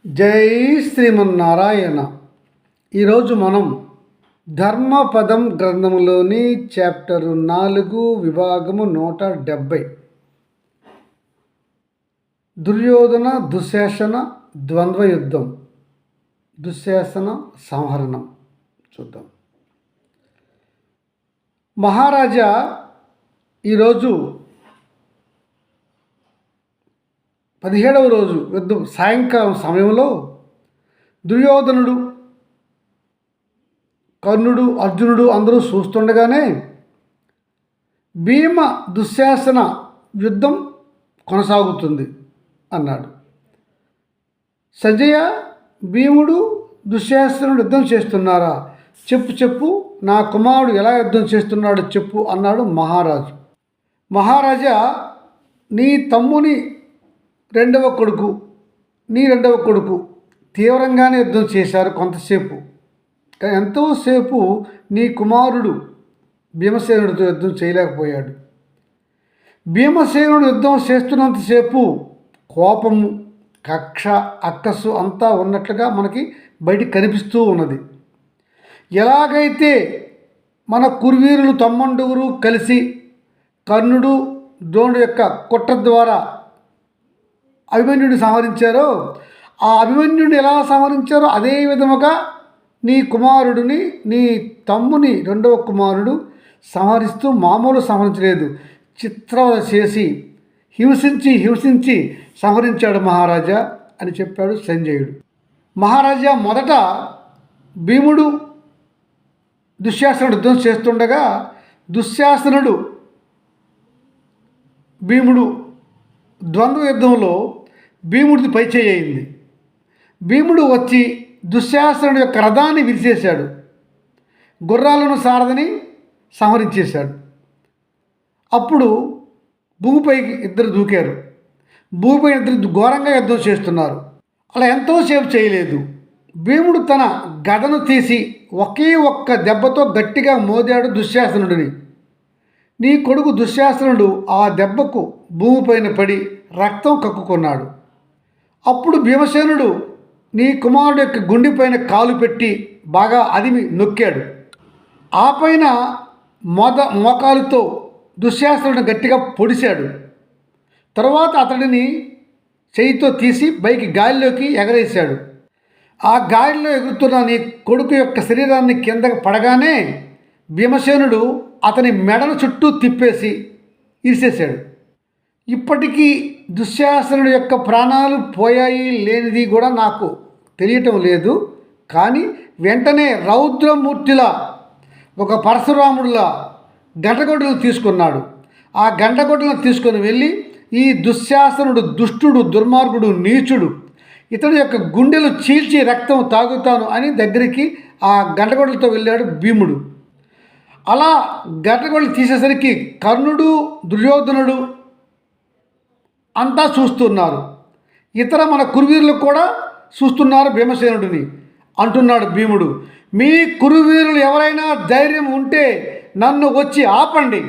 జై శ్రీమన్నారాయణ. ఈరోజు మనం ధర్మపదం గ్రంథములోని చాప్టర్ 4 విభాగము 170 దుర్యోధన దుశ్శాసన ద్వంద్వ యుద్ధం, దుశ్శాసన సంహరణం చూద్దాం. మహారాజా ఈరోజు 17వ రోజు యుద్ధం సాయంకాలం సమయంలో దుర్యోధనుడు, కర్ణుడు, అర్జునుడు అందరూ చూస్తుండగానే భీమ దుశ్శాసన యుద్ధం కొనసాగుతుంది అన్నాడు. సంజయ, భీముడు దుశ్శాసనుడు యుద్ధం చేస్తున్నారా? చెప్పు, నా కుమారుడు ఎలా యుద్ధం చేస్తున్నాడో చెప్పు అన్నాడు మహారాజు. మహారాజా, నీ తమ్ముని రెండవ కొడుకు తీవ్రంగానే యుద్ధం చేశారు కొంతసేపు. కానీ ఎంతోసేపు నీ కుమారుడు భీమసేనుడితో యుద్ధం చేయలేకపోయాడు. భీమసేనుడు యుద్ధం చేస్తున్నంతసేపు కోపము, కక్ష, అక్కసు అంతా ఉన్నట్లుగా మనకి బయటికి కనిపిస్తూ ఉన్నది. ఎలాగైతే మన కురువీరులు తమ్మండుగురు కలిసి కర్ణుడు, ద్రోణుడు యొక్క కుట్ర ద్వారా అభిమన్యుడిని సంహరించారో, ఆ అభిమన్యుడిని ఎలా సంహరించారో అదే విధముగా నీ కుమారుడిని, నీ తమ్ముని రెండవ కుమారుడు సంహరిస్తూ మామూలు సంహరించలేదు, చిత్రవద చేసి హింసించి సంహరించాడు మహారాజా అని చెప్పాడు సంజయుడు. మహారాజా, మొదట భీముడు దుశ్శాసనుడు యుద్ధం చేస్తుండగా దుశ్శాసనుడు భీముడు ద్వంద్వ యుద్ధంలో భీముడిది పైచేయి అయింది. భీముడు వచ్చి దుశ్శాసనుడి యొక్క రథాన్ని విరిచేశాడు, గుర్రాలను సారథిని సంహరించేశాడు. అప్పుడు భూమిపైకి ఇద్దరు దూకారు. భూమిపై ఇద్దరు ఘోరంగా యుద్ధం చేస్తున్నారు. అలా ఎంతోసేపు చేయలేదు. భీముడు తన గదను తీసి ఒకే ఒక్క దెబ్బతో గట్టిగా మోదాడు దుశ్శాసనుడిని. నీ కొడుకు దుశ్శాసనుడు ఆ దెబ్బకు భూమిపైన పడి రక్తం కక్కుకున్నాడు. అప్పుడు భీమసేనుడు నీ కుమారుడు యొక్క గుండెపైన కాలు పెట్టి బాగా అదిమి నొక్కాడు. ఆ పైన మోకాలుతో దుశ్శాసనుడిని గట్టిగా పొడిశాడు. తర్వాత అతడిని చేయితో తీసి పైకి గాలిలోకి ఎగరేశాడు. ఆ గాలిలో ఎగురుతున్న నీ కొడుకు యొక్క శరీరాన్ని కిందకు పడగానే భీమసేనుడు అతని మెడల చుట్టూ తిప్పేసి ఇరిసేశాడు. ఇప్పటికీ దుశ్శాసనుడి యొక్క ప్రాణాలు పోయాయి లేనిది కూడా నాకు తెలియటం లేదు. కానీ వెంటనే రౌద్రమూర్తిలా ఒక పరశురాముడిలా గంటగొడ్డలను తీసుకున్నాడు. ఆ గంటగొడ్డలను తీసుకొని వెళ్ళి ఈ దుశ్శాసనుడు దుష్టుడు, దుర్మార్గుడు, నీచుడు, ఇతడి యొక్క గుండెలు చీల్చి రక్తం తాగుతాను అని దగ్గరికి ఆ గంటగొడ్డలతో వెళ్ళాడు భీముడు. అలా గంటగొడ్డలు తీసేసరికి కర్ణుడు, దుర్యోధనుడు అంతా చూస్తున్నారు. ఇతర మన కురువీరులు కూడా చూస్తున్నారు భీమసేనుడిని. అంటున్నాడు భీముడు, మీ కురువీరులు ఎవరైనా ధైర్యం ఉంటే నన్ను వచ్చి ఆపండి.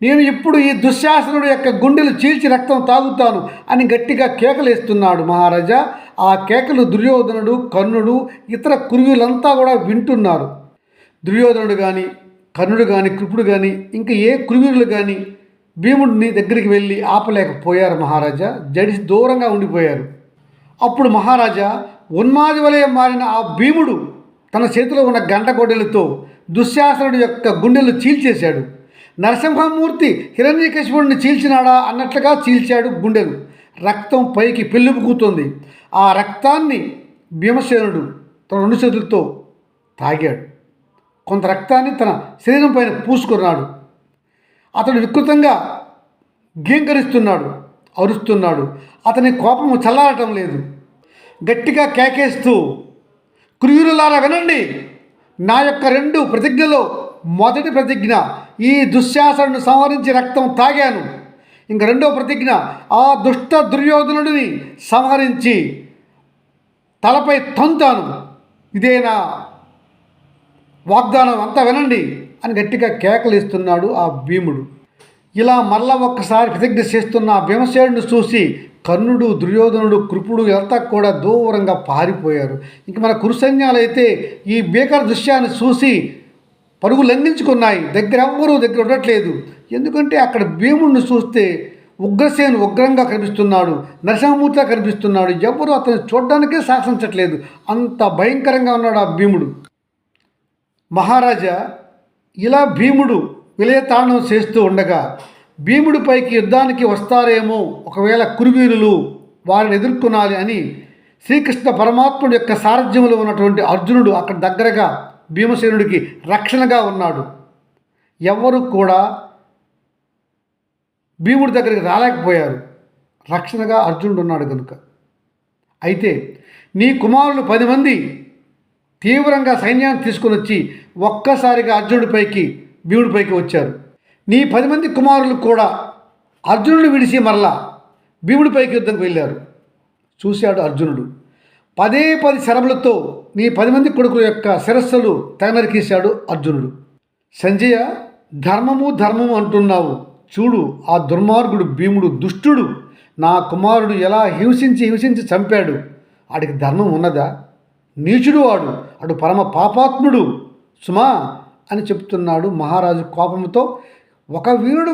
నేను ఇప్పుడు ఈ దుశ్శాసనుడు యొక్క గుండెలు చీల్చి రక్తం తాగుతాను అని గట్టిగా కేకలేస్తున్నాడు మహారాజా. ఆ కేకలు దుర్యోధనుడు, కర్ణుడు, ఇతర కురువీరులంతా కూడా వింటున్నారు. దుర్యోధనుడు కానీ, కర్ణుడు కానీ, కృపుడు కానీ, ఇంకా ఏ కురువీరులు కానీ భీముడిని దగ్గరికి వెళ్ళి ఆపలేకపోయారు మహారాజా. జడిసి దూరంగా ఉండిపోయారు. అప్పుడు మహారాజా, ఉన్మాది వలె మారిన ఆ భీముడు తన చేతిలో ఉన్న గంటగొడ్డలతో దుశ్శాసనుడి యొక్క గుండెలు చీల్చేశాడు. నరసింహమూర్తి హిరణ్యకశిపుడిని చీల్చినాడా అన్నట్లుగా చీల్చాడు గుండెలు. రక్తం పైకి పెళ్ళిపుకుతుంది. ఆ రక్తాన్ని భీమసేనుడు తన రెండు చేతులతో తాగాడు. కొంత రక్తాన్ని తన శరీరం పైన పూసుకున్నాడు. అతడు వికృతంగా గీంకరిస్తున్నాడు, అరుస్తున్నాడు. అతని కోపము చల్లారటం లేదు. గట్టిగా కేకేస్తూ, కురువీరులారా వినండి, నా యొక్క 2 ప్రతిజ్ఞలో మొదటి ప్రతిజ్ఞ ఈ దుశ్శాసనుడిని సంహరించి రక్తం తాగాను. ఇంక రెండవ ప్రతిజ్ఞ ఆ దుష్ట దుర్యోధనుడిని సంహరించి తలపై తంతాను. ఇదేనా వాగ్దానం, అంతా వినండి అని గట్టిగా కేకలిస్తున్నాడు ఆ భీముడు. ఇలా మరలా ఒక్కసారి ప్రతిజ్ఞ చేస్తున్న భీమసేనుడిని చూసి కర్ణుడు, దుర్యోధనుడు, కృపుడు అంతా కూడా దూరంగా పారిపోయారు. ఇంక మన కురు సైన్యాలు అయితే ఈ భీకర దృశ్యాన్ని చూసి పరుగు లంఘించుకున్నాయి. ఎవ్వరూ దగ్గర ఉండట్లేదు. ఎందుకంటే అక్కడ భీముడిని చూస్తే ఉగ్రసేను ఉగ్రంగా కనిపిస్తున్నాడు, నరసింహమూర్తిగా కనిపిస్తున్నాడు. ఎవరు అతను చూడడానికే సాహసించట్లేదు. అంత భయంకరంగా ఉన్నాడు ఆ భీముడు. మహారాజా, ఇలా భీముడు విలయతాండవం చేస్తూ ఉండగా భీముడిపైకి యుద్ధానికి వస్తారేమో, ఒకవేళ కురువీరులు వారిని ఎదుర్కొనాలి అని శ్రీకృష్ణ పరమాత్ముడి యొక్క సారథ్యంలో ఉన్నటువంటి అర్జునుడు అక్కడ దగ్గరగా భీమసేనుడికి రక్షణగా ఉన్నాడు. ఎవరు కూడా భీముడి దగ్గరికి రాలేకపోయారు. రక్షణగా అర్జునుడు ఉన్నాడు కనుక. అయితే నీ కుమారులు 10 మంది తీవ్రంగా సైన్యాన్ని తీసుకుని వచ్చి ఒక్కసారిగా అర్జునుడిపైకి భీముడిపైకి వచ్చారు. నీ 10 మంది కుమారులు కూడా అర్జునుడిని విడిచి మరలా భీముడిపైకి యుద్ధంకి వెళ్ళారు. చూశాడు అర్జునుడు. 10 శరములతో నీ 10 మంది కొడుకుల యొక్క శిరస్సులు తెగనరికేశాడు అర్జునుడు. సంజయ, ధర్మము అంటున్నావు. చూడు, ఆ దుర్మార్గుడు భీముడు దుష్టుడు. నా కుమారుడు ఎలా హింసించి చంపాడు. ఆడికి ధర్మం ఉన్నదా? నీచుడు వాడు, అడు పరమ పాపాత్ముడు సుమా అని చెప్తున్నాడు మహారాజు కోపంతో. ఒక వీరుడు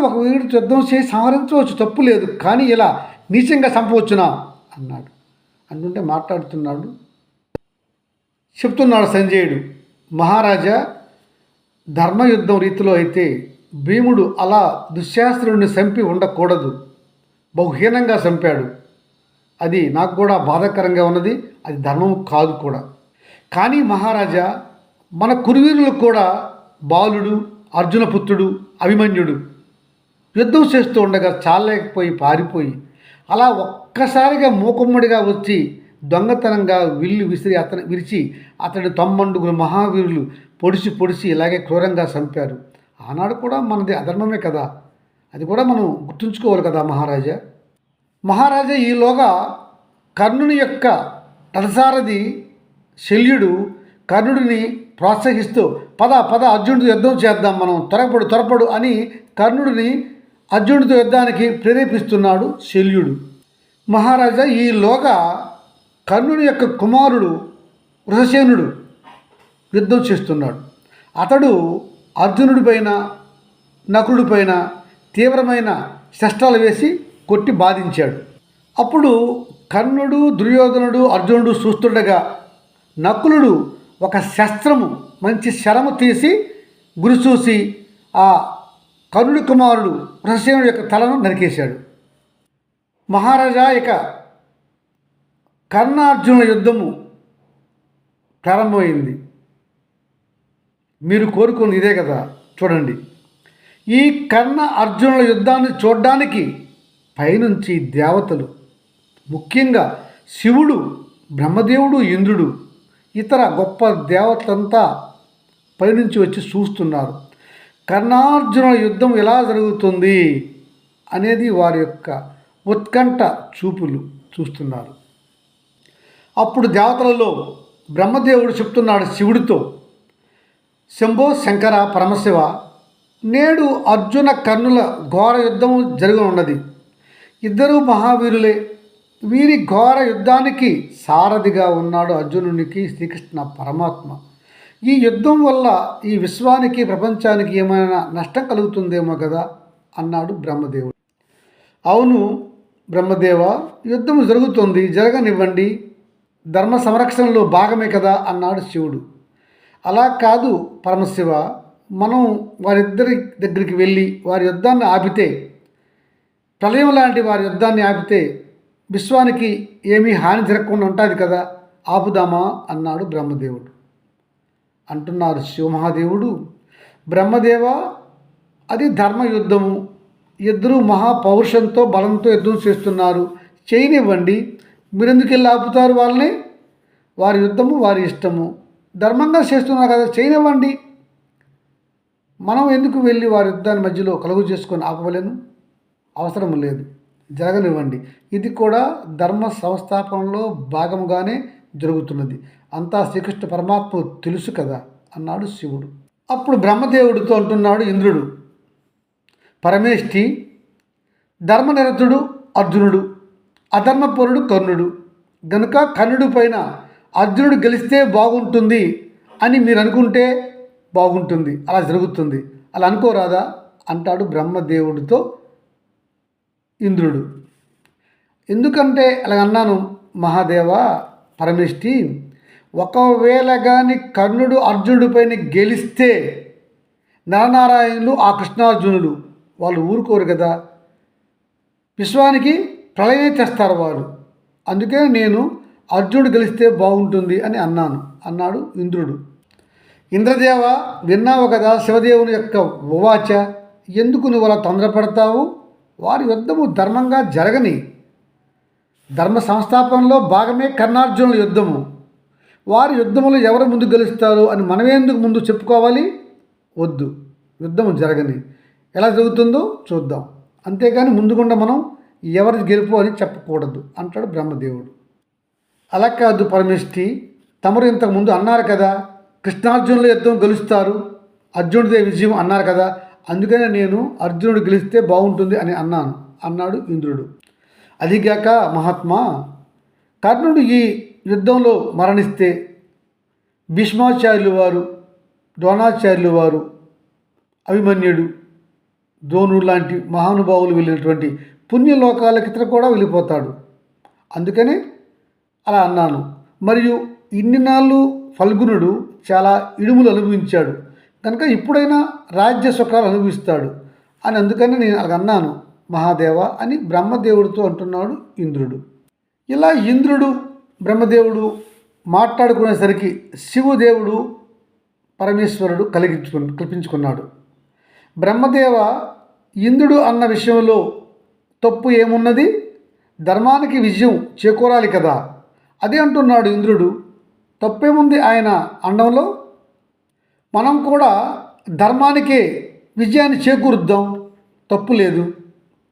యుద్ధం చేసి సంహరించవచ్చు, తప్పు లేదు, కానీ ఇలా నీచంగా చంపవచ్చునా అన్నాడు. అంటుంటే మాట్లాడుతున్నాడు, చెప్తున్నాడు సంజయుడు. మహారాజా, ధర్మయుద్ధం రీతిలో అయితే భీముడు అలా దుశ్శాస్త్రుడిని చంపి ఉండకూడదు. బహుహీనంగా చంపాడు. అది నాకు కూడా బాధాకరంగా ఉన్నది. అది ధర్మం కాదు కూడా. కానీ మహారాజా, మన కురువీరులకు కూడా బాలుడు, అర్జునపుత్రుడు, అభిమన్యుడు యుద్ధం చేస్తూ ఉండగా చాలేకపోయి పారిపోయి అలా ఒక్కసారిగా మూకుమ్మడిగా వచ్చి దొంగతనంగా విల్లు విరిచి అతడి 90 మహావీరులు పొడిచి ఇలాగే క్రూరంగా చంపారు. ఆనాడు కూడా మనది అధర్మమే కదా, అది కూడా మనం గుర్తుంచుకోవాలి కదా మహారాజా. ఈలోగా కర్ణుని యొక్క రథసారథి శల్యుడు కర్ణుడిని ప్రోత్సహిస్తూ పద అర్జునుడితో యుద్ధం చేద్దాం, మనం త్వరపడు అని కర్ణుడిని అర్జునుడితో యుద్ధానికి ప్రేరేపిస్తున్నాడు శల్యుడు. మహారాజా, ఈలోగా కర్ణుని యొక్క కుమారుడు వృషసేనుడు యుద్ధం చేస్తున్నాడు. అతడు అర్జునుడిపైన, నకులుడిపైన తీవ్రమైన శస్త్రాలు వేసి కొట్టి బాధించాడు. అప్పుడు కర్ణుడు, దుర్యోధనుడు, అర్జునుడు చూస్తుండగా నకులుడు ఒక శస్త్రము, మంచి శరము తీసి గురి చూసి ఆ కర్ణుడి కుమారుడు వృషసేనుడి యొక్క తలను నరికేశాడు. మహారాజా, ఇక కర్ణార్జునుల యుద్ధము ప్రారంభమైంది. మీరు కోరుకుని ఇదే కదా. చూడండి, ఈ కర్ణ అర్జునుల యుద్ధాన్ని చూడడానికి పైనుంచి దేవతలు, ముఖ్యంగా శివుడు, బ్రహ్మదేవుడు, ఇంద్రుడు, ఇతర గొప్ప దేవతలంతా పైనుంచి వచ్చి చూస్తున్నారు. కర్ణార్జునుల యుద్ధం ఎలా జరుగుతుంది అనేది వారి యొక్క ఉత్కంఠ చూపులు చూస్తున్నారు. అప్పుడు దేవతలలో బ్రహ్మదేవుడు చెప్తున్నాడు శివుడితో, శంభో శంకర పరమశివ, నేడు అర్జున కర్ణుల ఘోర యుద్ధం జరగనున్నది. ఇద్దరూ మహావీరులే. వీరి ఘోర యుద్ధానికి సారథిగా ఉన్నాడు అర్జునునికి శ్రీకృష్ణ పరమాత్మ. ఈ యుద్ధం వల్ల ఈ విశ్వానికి, ప్రపంచానికి ఏమైనా నష్టం కలుగుతుందేమో కదా అన్నాడు బ్రహ్మదేవుడు. అవును బ్రహ్మదేవ, యుద్ధం జరుగుతుంది, జరగనివ్వండి, ధర్మ సంరక్షణలో భాగమే కదా అన్నాడు శివుడు. అలా కాదు పరమశివ, మనం వారిద్దరి దగ్గరికి వెళ్ళి వారి యుద్ధాన్ని ఆపితే, ప్రళయం లాంటి వారి యుద్ధాన్ని ఆపితే విశ్వానికి ఏమీ హాని జరగకుండా ఉంటుంది కదా, ఆపుదామా అన్నాడు బ్రహ్మదేవుడు. అంటున్నారు శివమహాదేవుడు, బ్రహ్మదేవ, అది ధర్మయుద్ధము. ఇద్దరూ మహాపౌరుషంతో బలంతో యుద్ధం చేస్తున్నారు, చేయనివ్వండి. మీరెందుకు వెళ్ళి ఆపుతారు వాళ్ళని? వారి యుద్ధము వారి ఇష్టము, ధర్మంగా చేస్తున్నారు కదా, చేయనివ్వండి. మనం ఎందుకు వెళ్ళి వారి యుద్ధాన్ని మధ్యలో కలుగు చేసుకొని ఆపవలేను? అవసరం లేదు, జరగనివ్వండి. ఇది కూడా ధర్మ సంస్థాపనలో భాగముగానే జరుగుతున్నది. అంతా శ్రీకృష్ణ పరమాత్మ తెలుసు కదా అన్నాడు శివుడు. అప్పుడు బ్రహ్మదేవుడితో అంటున్నాడు ఇంద్రుడు, పరమేష్ఠి, ధర్మనిరతుడు అర్జునుడు అధర్మపరుడు కర్ణుడు. గనుక కర్ణుడి పైన అర్జునుడు గెలిస్తే బాగుంటుంది అని మీరు అనుకుంటే బాగుంటుంది, అలా జరుగుతుంది, అలా అనుకోరాదా అంటాడు బ్రహ్మదేవుడితో ఇంద్రుడు. ఎందుకంటే అలా అన్నాను మహాదేవ పరమేష్టి, ఒకవేళ కానీ కర్ణుడు అర్జునుడి పైన గెలిస్తే నరనారాయణులు ఆ కృష్ణార్జునులు వాళ్ళు ఊరుకోరు కదా, విశ్వానికి ప్రళయమే చేస్తారు వారు. అందుకే నేను అర్జునుడు గెలిస్తే బాగుంటుంది అని అన్నాడు ఇంద్రుడు. ఇంద్రదేవ విన్నావు కదా శివదేవుని యొక్క ఉవాచ, ఎందుకు నువ్వు అలా తొందరపడతావు? వారి యుద్ధము ధర్మంగా జరగని, ధర్మ సంస్థాపనలో భాగమే కర్ణార్జునుల యుద్ధము. వారి యుద్ధములు ఎవరు ముందు గెలుస్తారు అని మనమేందుకు ముందు చెప్పుకోవాలి? వద్దు, యుద్ధము జరగని, ఎలా జరుగుతుందో చూద్దాం, అంతేగాని ముందుగుండా మనం ఎవరి గెలుపు అని చెప్పకూడదు అంటాడు బ్రహ్మదేవుడు. అలా కాదు పరమేష్ఠి, తమరు ఇంతకుముందు అన్నారు కదా కృష్ణార్జునుల యుద్ధం గెలుస్తారు, అర్జునుడిదే విజయం అన్నారు కదా, అందుకనే నేను అర్జునుడు గెలిస్తే బాగుంటుంది అని అన్నాడు ఇంద్రుడు. అదిగాక మహాత్మా, కర్ణుడు ఈ యుద్ధంలో మరణిస్తే భీష్మాచార్యులు వారు, ద్రోణాచార్యులు వారు, అభిమన్యుడు, ద్రోణుడు లాంటి మహానుభావులు వెళ్ళినటువంటి పుణ్యలోకాలకి ఇతర కూడా వెళ్ళిపోతాడు. అందుకనే అలా అన్నాను. మరియు ఇన్ని నాళ్ళు ఫల్గునుడు చాలా ఇడుములు అనుభవించాడు కనుక ఇప్పుడైనా రాజ్య సుఖాలు అనుభవిస్తాడు అని అందుకని నేను అలా అన్నాను మహాదేవ అని బ్రహ్మదేవుడితో అంటున్నాడు ఇంద్రుడు. ఇలా ఇంద్రుడు బ్రహ్మదేవుడు మాట్లాడుకునేసరికి శివదేవుడు పరమేశ్వరుడు కల్పించుకున్నాడు. బ్రహ్మదేవ, ఇంద్రుడు అన్న విషయంలో తప్పు ఏమున్నది? ధర్మానికి విజయం చేకూరాలి కదా, అదే అంటున్నాడు ఇంద్రుడు. తప్పేముంది ఆయన అండంలో? మనం కూడా ధర్మానికే విజయాన్ని చేకూరుద్దాం, తప్పు లేదు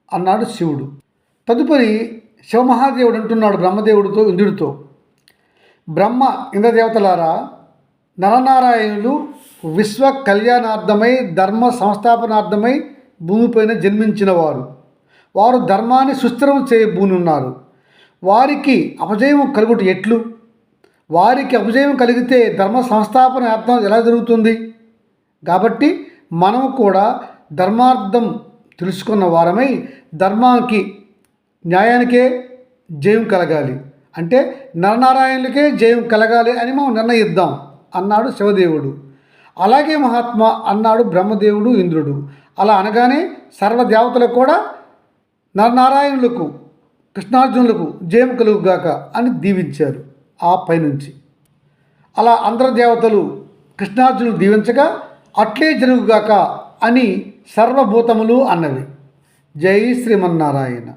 అన్నాడు శివుడు. తదుపరి శివమహాదేవుడు అంటున్నాడు బ్రహ్మదేవుడితో ఇంద్రుడితో, బ్రహ్మ ఇంద్రదేవతలారా, నరనారాయణులు విశ్వ కళ్యాణార్థమై ధర్మ సంస్థాపనార్థమై భూమిపైన జన్మించిన వారు ధర్మాన్ని సుస్థిరం చేయబూనున్నారు. వారికి అపజయం కలుగుట ఎట్లు? వారికి అపజయం కలిగితే ధర్మ సంస్థాపన అర్థం ఎలా జరుగుతుంది? కాబట్టి మనము కూడా ధర్మార్థం తెలుసుకున్న వారమై ధర్మానికి న్యాయానికే జయం కలగాలి, అంటే నరనారాయణులకే జయం కలగాలి అని మనం నిర్ణయిద్దాం అన్నాడు శివదేవుడు. అలాగే మహాత్మా అన్నాడు బ్రహ్మదేవుడు ఇంద్రుడు. అలా అనగానే సర్వదేవతలకు కూడా నరనారాయణులకు కృష్ణార్జునులకు జయం కలుగుగాక అని దీవించారు ఆ పైనుంచి. అలా అందరు దేవతలు కృష్ణార్జునులు దీవించగా అట్లే జరుగుగాక అని సర్వభూతములు అన్నవి. జై శ్రీమన్నారాయణ.